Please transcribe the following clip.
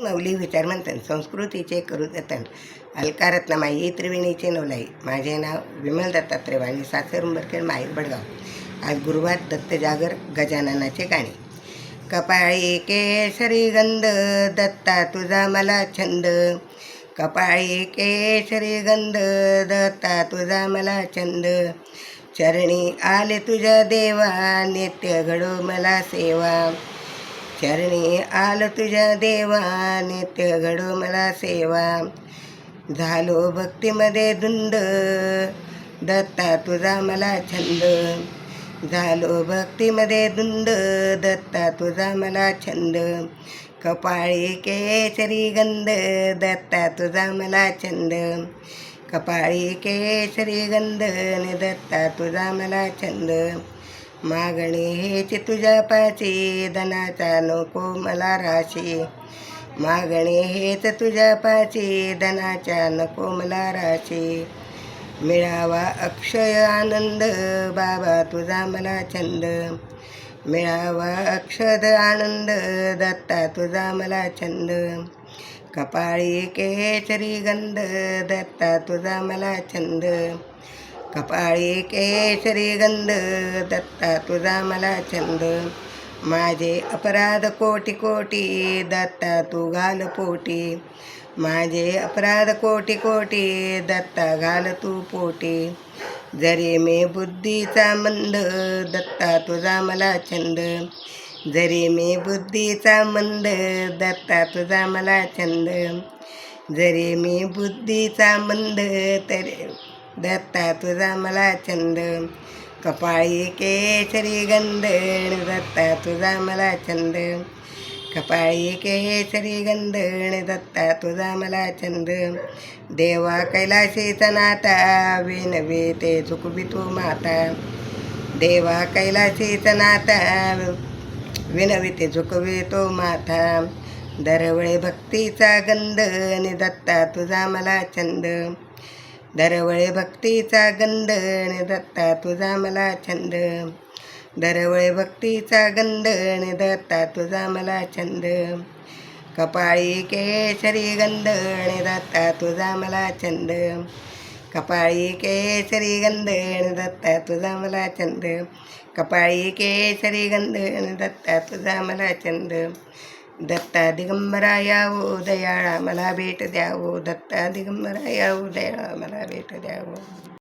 माऊली विचारमंथन संस्कृतीचे करू जतन अलकारत्नमाई त्रिवेणीचे नवलाई. माझे नाव विमल दत्तात्रय वाणी, सासर उंबरखेड, माहेर बडगाव. आज गुरुवार, दत्त जागर, गजाननाचे गाणे. कपाळी केशरी गंध दत्ता तुझा मला छंद, कपाळी केशरी गंध दत्ता तुझा मला छंद. चरणी आले तुझ्या देवा नित्य घडो मला सेवा, चरणी आलं तुझ्या देवा नित्य घडो मला सेवा. झालो भक्तीमध्ये धुंद दत्ता तुझा मला छंद, झालो भक्तीमध्ये धुंद दत्ता तुझा मला छंद. कपाळी केशरी गंध दत्ता तुझा मला छंद, कपाळी केशरी गंध दत्ता तुझा मला छंद. मागणी हेच तुझ्या पाची धनाचा नको मला राशी, मागणी हेच तुझ्या पाची धनाच्या नको मला राशी. मिळावा अक्षय आनंद बाबा तुझा मला छंद, मिळावा अक्षद आनंद दत्ता तुझा मला छंद. कपाळी केशरी गंध दत्ता तुझा मला छंद, कपाळी केशरी गंध दत्ता तुझा मला छंद. माझे अपराध कोटी कोटी दत्ता तू घाल पोटी, माझे अपराध कोटी कोटी दत्ता घाल तू पोटी. जरी मी बुद्धीचा मंद दत्ता तुझा मला छंद, जरी मी बुद्धीचा मंद दत्ता तुझा मला छंद. जरी मी बुद्धीचा मंद तरी दत्ता तुझा मला छंद. कपाळी केशरी गंध दत्ता तुझा मला छंद, कपाळी केशरी गंध दत्ता तुझा मला छंद. देवा कैलाशीचा नाता विनवी ते चुकवी तू माता, देवा कैलाशीचा नाता विनवी ते चुकवी तो माता. दरवळे भक्तीचा गंध दत्ता तुझा मला छंद, दरवळे भक्तीचा गंध दत्ता तुझा मला छंद, दरवळे भक्तीचा गंध दत्ता तुझा मला छंद. कपाळी केशरी गंध दत्ता तुझा मला छंद, कपाळी केशरी गंध दत्ता तुझा मला छंद, कपाळी केशरी गंध दत्ता तुझा मला छंद. दत्ता दिगंबरा यावो दयाळा मला भेट द्यावो, दत्ता दिगंबरा यावो दयाळा मला भेट द्यावो.